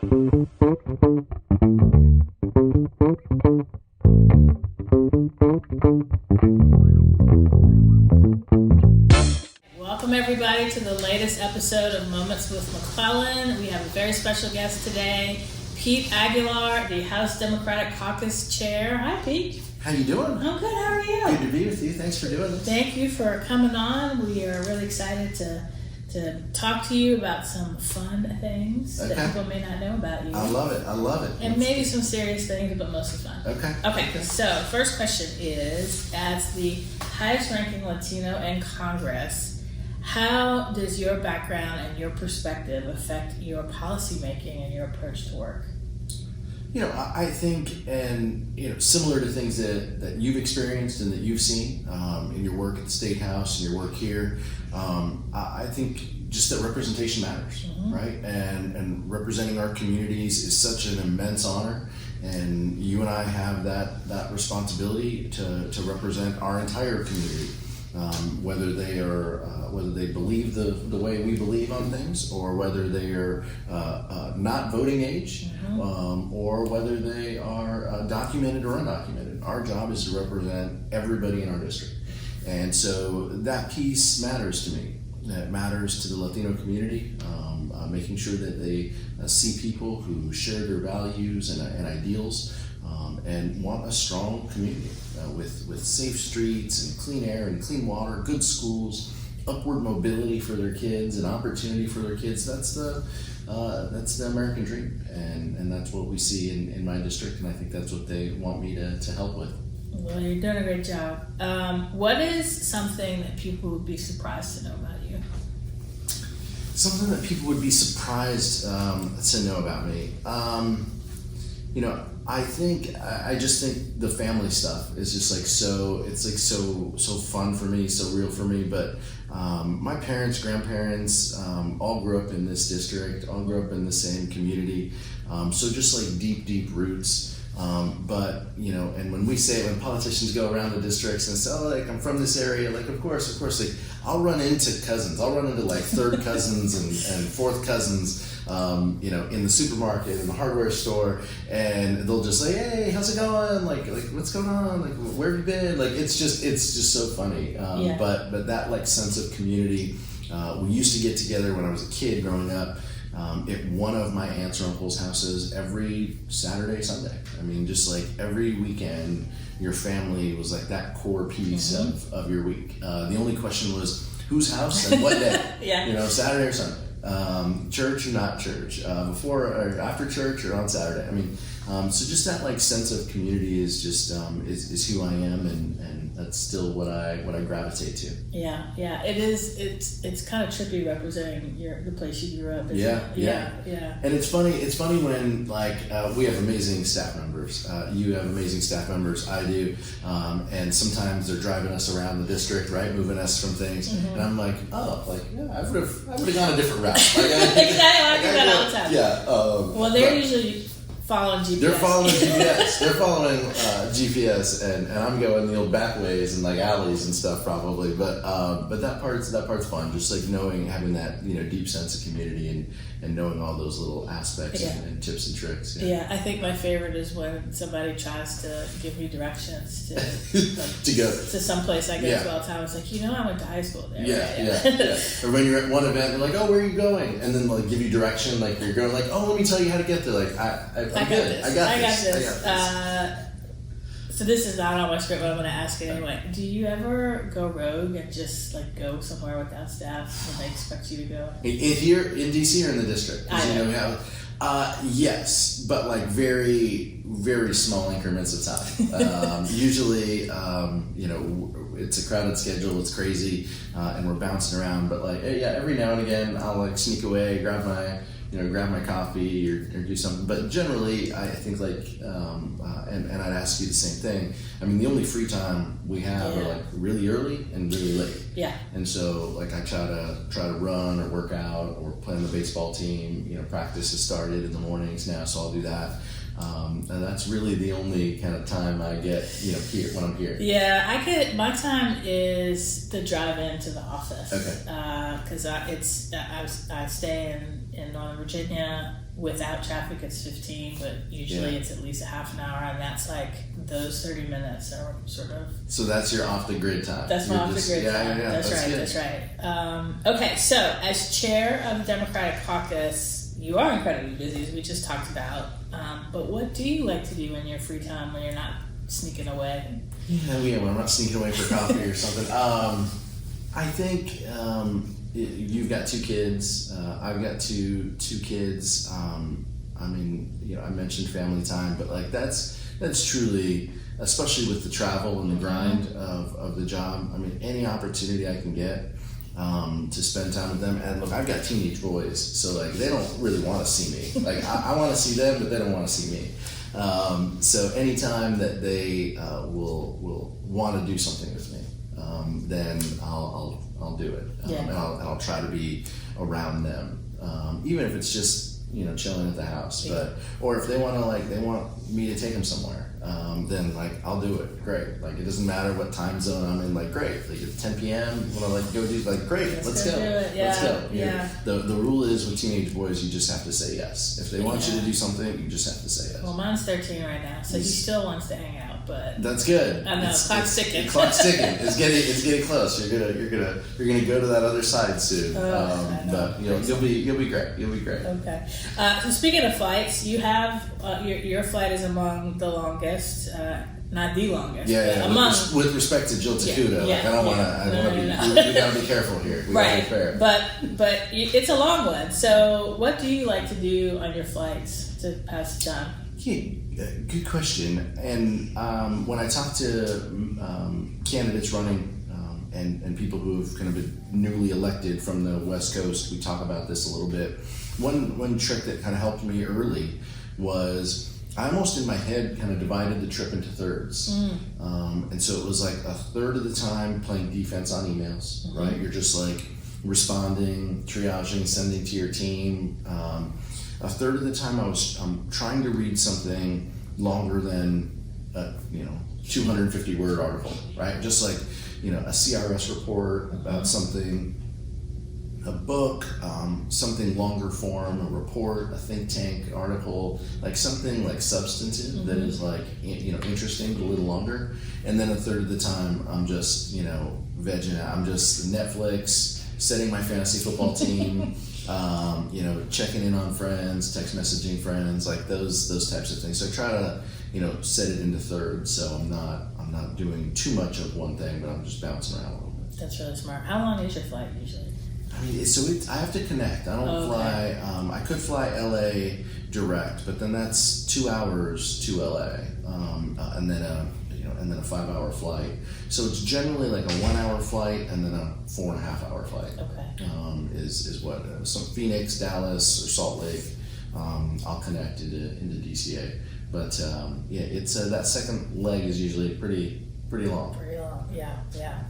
Welcome everybody to the latest episode of Moments with McClellan. We have a very special guest today, Pete Aguilar, the House Democratic Caucus Chair. Hi, Pete. How you doing? I'm good. How are you? Good to be with you. Thanks for doing this. Thank you for coming on. We are really excited to talk to you about some fun things that people may not know about you. I love it. And maybe some serious things, but mostly fun. Okay. So first question is, as the highest ranking Latino in Congress, how does your background and your perspective affect your policy making and your approach to work? You know, I think, and similar to things that you've experienced and that you've seen in your work at the State House and your work here, I think just that representation matters, right? And representing our communities is such an immense honor, and you and I have that responsibility to represent our entire community. Whether they believe the way we believe on things, or whether they are not voting age, or whether they are documented or undocumented. Our job is to represent everybody in our district, and so that piece matters to me. It matters to the Latino community, making sure that they see people who share their values and ideals, and want a strong community with safe streets and clean air and clean water, good schools, upward mobility for their kids and opportunity for their kids. That's the American dream, and that's what we see in my district, and I think that's what they want me to help with. Well, you're doing a great job. What is something that people would be surprised to know about you? Something that people would be surprised to know about me. I just think the family stuff is just so fun for me, so real for me. But my parents, grandparents, all grew up in this district, all grew up in the same community. So just like deep roots. But and when politicians go around the districts and say, oh, like I'm from this area, like of course, like I'll run into cousins. I'll run into like third cousins and fourth cousins, in the supermarket, in the hardware store, and they'll just say, hey, how's it going? Like what's going on? Like where have you been? Like it's just so funny. But that like sense of community, we used to get together when I was a kid growing up. At one of my aunts or uncles' houses every Saturday, Sunday. I mean, just like every weekend, your family was like that core piece of your week. The only question was whose house and what day. Saturday or Sunday. Church or not church. Before or after church or on Saturday. I mean, so just that like sense of community is just is who I am, and that's still what I gravitate to. Yeah, it is. It's kind of trippy representing the place you grew up. Yeah. And it's funny when like we have amazing staff members. You have amazing staff members. I do, and sometimes they're driving us around the district, right, moving us from things, and I'm like, I would have gone a different route. Like, exactly, I do that all the time. Yeah. Well, they're usually following GPS. They're following GPS. They're following GPS, and I'm going the old back ways and like alleys and stuff probably. But that part's fun. Just like having that deep sense of community and knowing all those little aspects and tips and tricks. Yeah, I think my favorite is when somebody tries to give me directions to to go to someplace I go to all the time. It's like I went to high school there. Yeah. Or when you're at one event, they're like, oh, where are you going? And then like give you direction, like you're going like, oh, let me tell you how to get there. Like I got this. So this is not on my script, but I'm going to ask it anyway. Do you ever go rogue and just like go somewhere without staff when they expect you to go? Here in DC or in the district? Yes, but like very, very small increments of time. Usually, it's a crowded schedule, it's crazy, and we're bouncing around. But like, every now and again, I'll like sneak away, grab my coffee or do something. But generally, I think like, and I'd ask you the same thing. I mean, the only free time we have are like really early and really late. Yeah. And so like I try to run or work out or play on the baseball team. Practice has started in the mornings now, so I'll do that. And that's really the only kind of time I get, here when I'm here. Yeah, my time is the drive into the office. Okay. Because I stay in Northern Virginia, without traffic it's 15, but usually it's at least a half an hour, and that's like those 30 minutes are sort of. So that's your off the grid time. That's my off the grid time. Yeah, that's right. Good. That's right. Okay, so as chair of the Democratic Caucus, you are incredibly busy, as we just talked about. But what do you like to do in your free time when you're not sneaking away? When I'm not sneaking away for coffee or something. I think you've got 2 kids. I've got two kids. I mentioned family time, but like that's truly, especially with the travel and the grind of the job. I mean, any opportunity I can get to spend time with them. And look, I've got teenage boys, so like they don't really want to see me. Like I want to see them, but they don't want to see me. So anytime that they will want to do something with me, then I'll do it. And I'll try to be around them, even if it's just chilling at the house. Or if they want me to take them somewhere, then like I'll do it. Great. Like it doesn't matter what time zone I'm in. Like great. Like at 10 p.m. You want to go do like great. Let's go. Let's go. Yeah. The rule is with teenage boys, you just have to say yes. If they want you to do something, you just have to say yes. Well, mine's 13 right now, so he still wants to hang out, but that's good. I know, clock's ticking. The clock's ticking. It's getting close. You're gonna go to that other side soon. But you'll be great. You'll be great. Okay. So speaking of flights, you have your flight is among the longest. Not the longest. Yeah. With respect to Jill Takuda, I don't want to. We gotta be careful here. We gotta be fair. But it's a long one. So what do you like to do on your flights to pass the time? Yeah, good question. And when I talk to candidates running and people who have kind of been newly elected from the West Coast, we talk about this a little bit. One trick that kind of helped me early was I almost in my head kind of divided the trip into thirds. And so it was like a third of the time playing defense on emails, right? You're just like responding, triaging, sending to your team. A third of the time I'm trying to read something longer than a 250 word article, right? Just like a CRS report about something, a book, something longer form, a report, a think tank article, like something like substantive that is like interesting but a little longer. And then a third of the time I'm just vegging out. I'm just Netflix, setting my fantasy football team, checking in on friends, text messaging friends, like those types of things. So I try to set it into thirds, so I'm not doing too much of one thing, but I'm just bouncing around a little bit. That's really smart. How long is your flight usually? I mean, I have to connect. I don't fly. I could fly LA direct, but then that's 2 hours to LA, and then a 5-hour flight. So it's generally like a 1-hour flight and then a 4.5-hour flight. Okay. Is what some Phoenix, Dallas, or Salt Lake. I'll connect into DCA, but it's that second leg is usually pretty long. Pretty long. Yeah.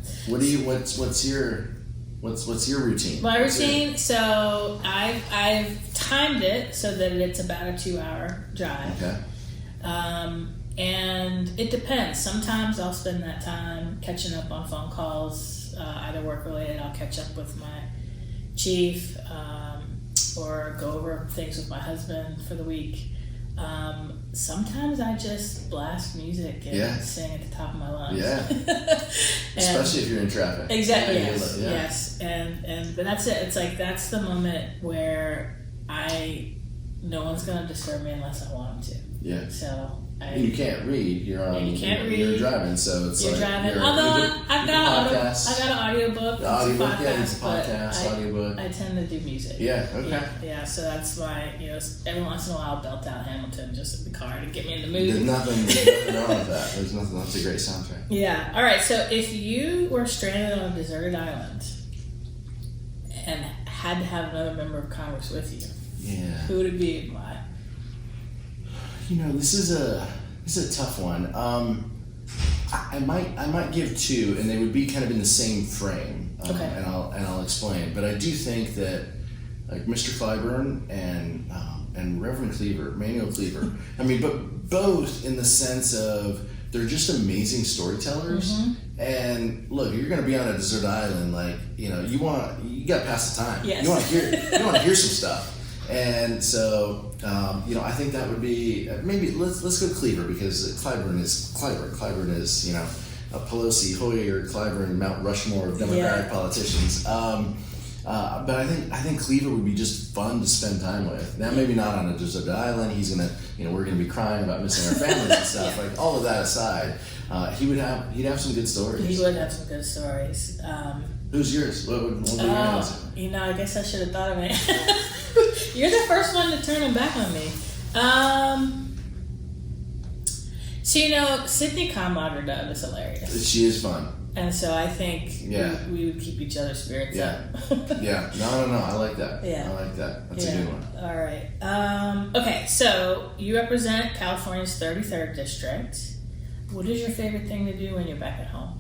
What's your routine? My routine, so I've timed it so that it's about a 2-hour drive. Okay. And it depends. Sometimes I'll spend that time catching up on phone calls, either work related. I'll catch up with my chief, or go over things with my husband for the week. Sometimes I just blast music and sing at the top of my lungs. Yeah. Especially if you're in traffic. Exactly. Yes. But that's it. It's like that's the moment where no one's gonna disturb me unless I want them to. Yeah. So you can't read. You're driving, so it's you're like driving. Although I've got an audiobook. The audiobook, it's a podcast, audiobook. I tend to do music. Yeah. Okay. Yeah. So that's why every once in a while I'll belt out Hamilton just in the car to get me in the mood. There's nothing wrong with that. There's nothing. That's a great soundtrack. Yeah. All right. So if you were stranded on a deserted island and had to have another member of Congress with you, who would it be and why? This is a tough one. I might give two, and they would be kind of in the same frame. And I'll explain. But I do think that like Mr. Clyburn and Reverend Cleaver, Manuel Cleaver. I mean, but both in the sense of they're just amazing storytellers. And look, you're going to be on a desert island, like you got to pass the time. Yes. You want to hear some stuff. And so, I think that would be maybe let's go Cleaver, because Clyburn is Pelosi, Hoyer, Clyburn, Mount Rushmore of Democratic politicians. But I think Cleaver would be just fun to spend time with. Now, maybe not on a deserted island. He's gonna, we're gonna be crying about missing our families and stuff. Like all of that aside, he'd have some good stories. He would have some good stories. Who's yours? What would be your answer? I guess I should have thought of it. You're the first one to turn him back on me. So Sydney Commander Dove is hilarious. She is fun. And so I think we would keep each other's spirits up. Yeah. No. I like that. Yeah. I like that. That's a good one. All right. Okay, so you represent California's 33rd district. What is your favorite thing to do when you're back at home?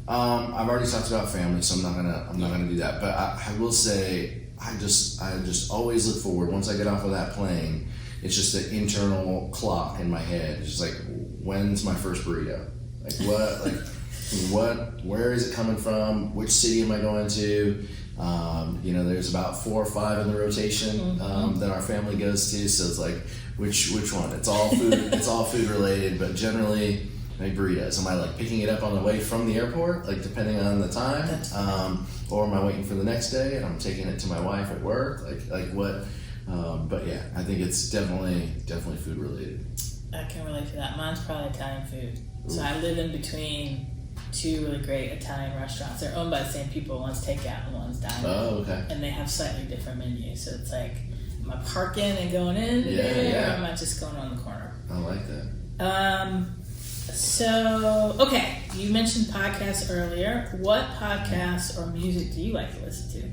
I've already talked about family, so I'm not gonna do that. But I will say I just always look forward. Once I get off of that plane, it's just the internal clock in my head. It's just like, when's my first burrito? Like what? Where is it coming from? Which city am I going to? There's about 4 or 5 in the rotation that our family goes to. So it's like, which one? It's all food. It's all food related, but generally, like burritos. Am I like picking it up on the way from the airport, like depending on the time, or am I waiting for the next day and I'm taking it to my wife at work? Like what? But yeah, I think it's definitely food related. I can relate to that. Mine's probably Italian food. So I live in between 2 really great Italian restaurants. They're owned by the same people. One's takeout and one's dine-in. Oh, okay. And they have slightly different menus. So it's like, am I parking and going in there, or am I just going on the corner? I like that. So, okay, you mentioned podcasts earlier. What podcasts or music do you like to listen to?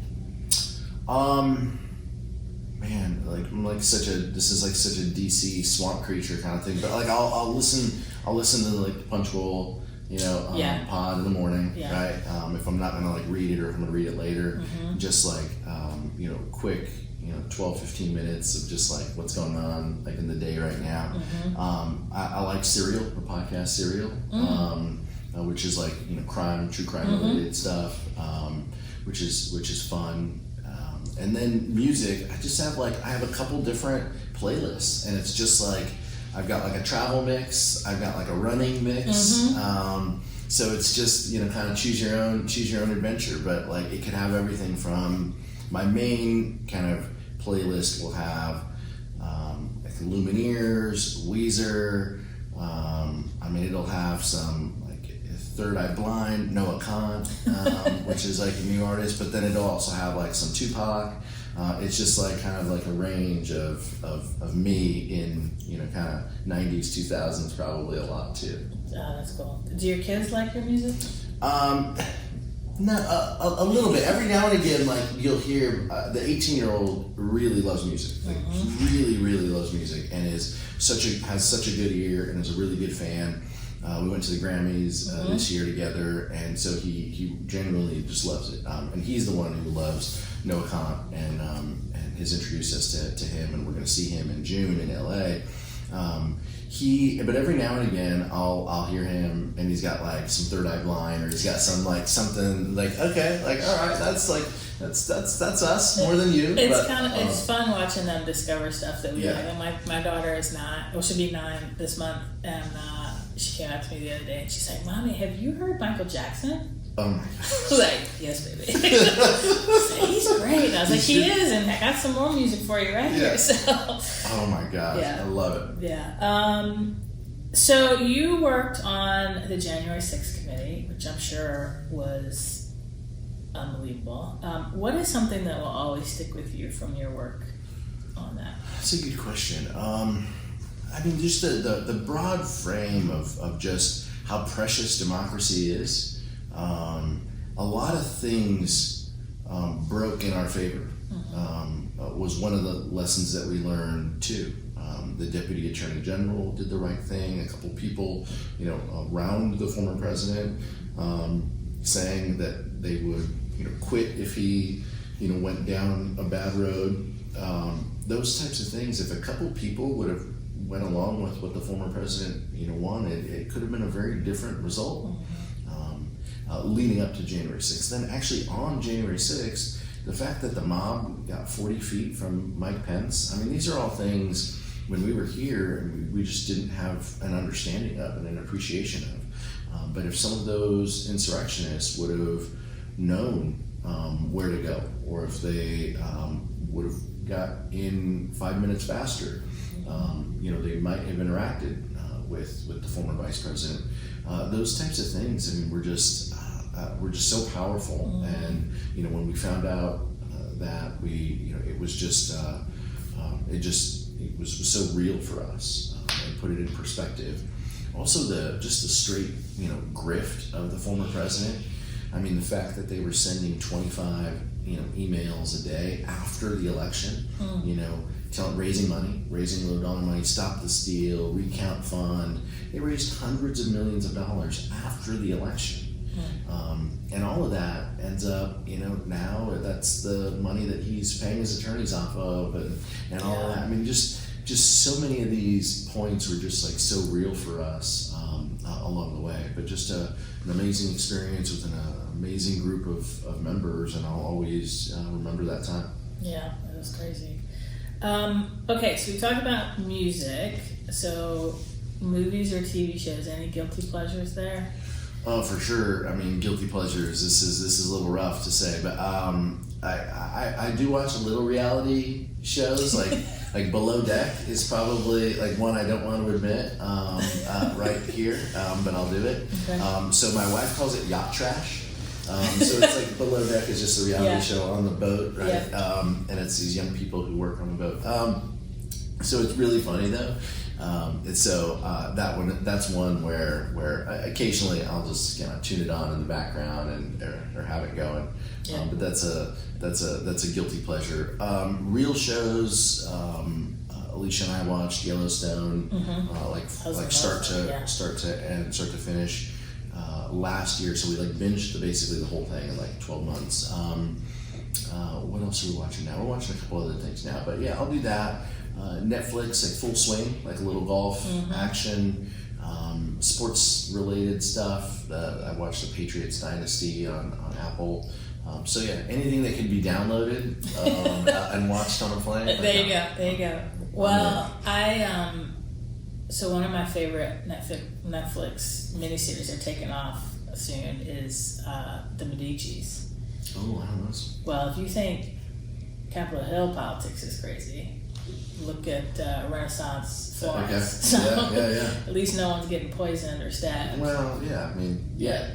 Man, this is such a DC swamp creature kind of thing. But like I'll listen to like Punch Bowl, pod in the morning, right? If I'm not gonna like read it, or if I'm gonna read it later, just like quick, 12-15 minutes of just like what's going on like in the day right now. I like Serial, the podcast Serial, which is like true crime related stuff, which is fun. And then music, I have a couple different playlists, and it's just like I've got like a travel mix, I've got like a running mix. So it's just kind of choose your own adventure, but like it could have everything from my main kind of playlist will have like Lumineers, Weezer. It'll have some like Third Eye Blind, Noah Khan, which is like a new artist, but then it'll also have like some Tupac. It's just like kind of like a range of me in kind of 90s, 2000s, probably a lot too. Oh, that's cool. Do your kids like your music? No, a little bit. Every now and again, like you'll hear the 18-year-old really loves music, like really loves music, and has such a good ear and is a really good fan. We went to the Grammys this year together, and so he genuinely just loves it. And he's the one who loves Noah Khan, and has introduced us to him, and we're going to see him in June in LA. But every now and again, I'll hear him, and he's got like some Third Eye Blind, or he's got some like something like, okay, like all right, that's us more than you. It's fun watching them discover stuff that we like. And my daughter is 9, or she'll be 9 this month, and she came up to me the other day, and she's like, "Mommy, have you heard Michael Jackson?" Oh my gosh. Like, yes, baby. He's great. And I was like, he is, and I got some more music for you right here. So. Oh my gosh, I love it. Yeah. So you worked on the January 6th committee, which I'm sure was unbelievable. What is something that will always stick with you from your work on that? That's a good question. Just the broad frame of just how precious democracy is. A lot of things broke in our favor. Was one of the lessons that we learned too. The Deputy Attorney General did the right thing. A couple people, around the former president, saying that they would, quit if he, went down a bad road. Those types of things. If a couple people would have went along with what the former president, wanted, it could have been a very different result. Leading up to January 6th. Then actually on January 6th, the fact that the mob got 40 feet from Mike Pence. I mean, these are all things when we were here and we just didn't have an understanding of and an appreciation of. But if some of those insurrectionists would have known where to go, or if they would have got in 5 minutes faster, they might have interacted with the former vice president. Those types of things, I mean, were just so powerful. And when we found out that it was just it was so real for us, and put it in perspective. Also, the straight grift of the former president. I mean, the fact that they were sending 25 emails a day after the election, raising low dollar money, stop the steal, recount fund. They raised hundreds of millions of dollars after the election. And all of that ends up, now that's the money that he's paying his attorneys off of, and all of that. I mean, just so many of these points were just like so real for us along the way. But just an amazing experience with an amazing group of members, and I'll always remember that time. Yeah, it was crazy. Okay, so we talked about music. So movies or TV shows, any guilty pleasures there? Oh, for sure. I mean, guilty pleasures. This is a little rough to say, but I do watch a little reality shows. Like Below Deck is probably like one I don't want to admit right here, but I'll do it. Okay. So my wife calls it yacht trash. So it's like Below Deck is just a reality show on the boat, right? Yeah. And it's these young people who work on the boat. So it's really funny though. That's one where occasionally I'll just tune it on in the background or have it going. Yeah. But that's a guilty pleasure. Real shows. Alicia and I watched Yellowstone, start to end, start to finish. Last year, so we binged basically the whole thing in 12 months. What else are we watching now? We're watching a couple other things now, but yeah, I'll do that. Netflix, full swing, a little golf, action, sports related stuff. I watched the Patriots Dynasty on Apple. So yeah, anything that can be downloaded and watched on a plane. There you go. Well, so one of my favorite Netflix miniseries are taking off soon is The Medicis. Oh, I don't know. Well, if you think Capitol Hill politics is crazy, look at Renaissance Florence. Okay. Yeah. At least no one's getting poisoned or stabbed. Well, yeah. I mean, yeah.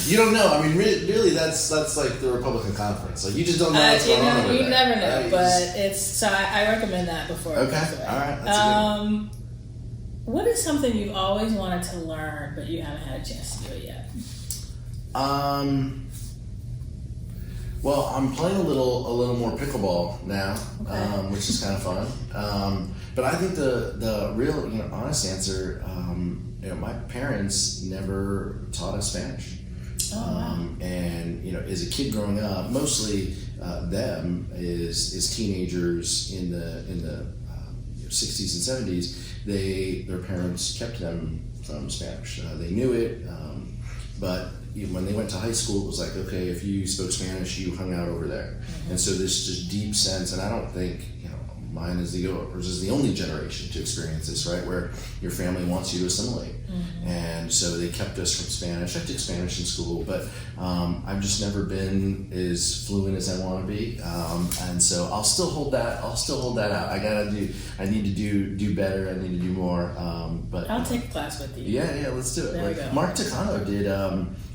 You don't know. I mean, really, that's like the Republican conference. You just don't know what's going on over there. You never know, but it's so. I recommend that before. Okay. All right. That's good. What is something you've always wanted to learn, but you haven't had a chance to do it yet? Well, I'm playing a little more pickleball now, which is kind of fun. But I think the real, honest answer, my parents never taught us Spanish. Oh, wow. And as a kid growing up, mostly them is teenagers in the 60s and 70s. Their parents kept them from Spanish. They knew it, but when they went to high school, it was like, okay, if you spoke Spanish, you hung out over there. Mm-hmm. And so this just deep sense, and I don't think mine is the only generation to experience this, right? Where your family wants you to assimilate. Mm-hmm. And so they kept us from Spanish. I took Spanish in school, but I've just never been as fluent as I want to be. And so I'll still hold that out. I need to do better. I need to do more. But I'll take a class with you. Yeah, let's do it. There we go. Mark Takano did,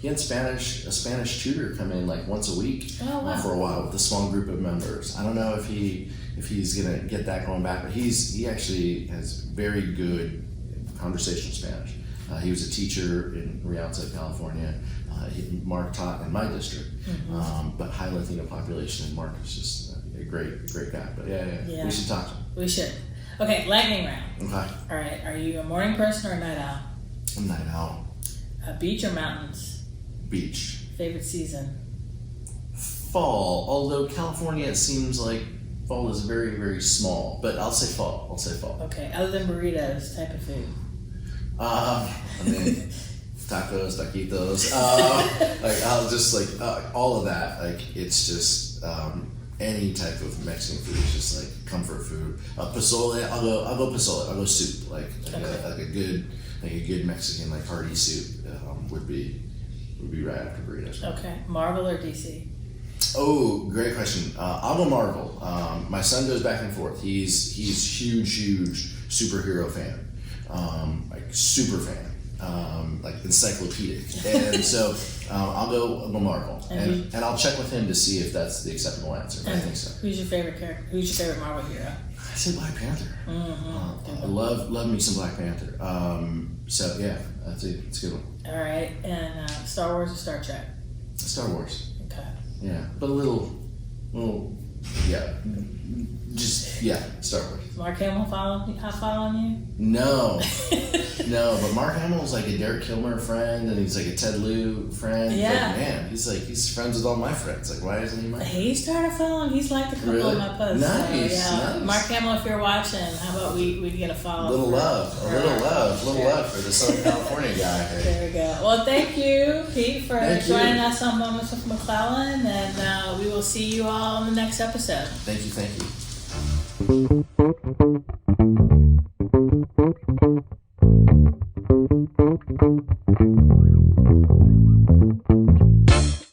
he had a Spanish tutor come in once a week for a while with a small group of members. I don't know if he's gonna get that going back, but he actually has very good conversational Spanish. He was a teacher in Rialto, California. Mark taught in my district, but high Latino population, and Mark is just a great guy. But yeah, we should talk to him. We should. Okay, lightning round. Okay. All right, are you a morning person or a night owl? I'm a night owl. Beach or mountains? Beach. Favorite season? Fall, although California, it seems like fall is very, very small, but I'll say fall. Okay, other than burritos, type of food? tacos, taquitos, like I'll just like all of that. Like it's just any type of Mexican food is just like comfort food. Pozole, I'll go pozole. I'll go soup, like a good Mexican like hearty soup would be right after burritos. Okay, Marvel or DC? Oh, great question. I'll go Marvel. My son goes back and forth. He's huge superhero fan, like super fan, like encyclopedic. And so I'll go Marvel, and I'll check with him to see if that's the acceptable answer. I think so. Who's your favorite character? Who's your favorite Marvel hero? I say Black Panther. I love me some Black Panther. So yeah, that's a good one. All right, and Star Wars or Star Trek? Star Wars. Okay. Yeah, but a little, yeah, Star Wars. Mark Hamill following you? No, but Mark Hamill's like a Derek Kilmer friend, and he's like a Ted Lieu friend. Yeah. Like, man, he's friends with all my friends. Like, why isn't he my friend? He started following. He's liked a couple of my posts. Nice, so, yeah. nice. Mark Hamill, if you're watching, how about we get a follow? A little love for the Southern California guy. There we go. Well, thank you, Pete, for joining us on Moments with McClellan, and we will see you all in the next episode. Thank you.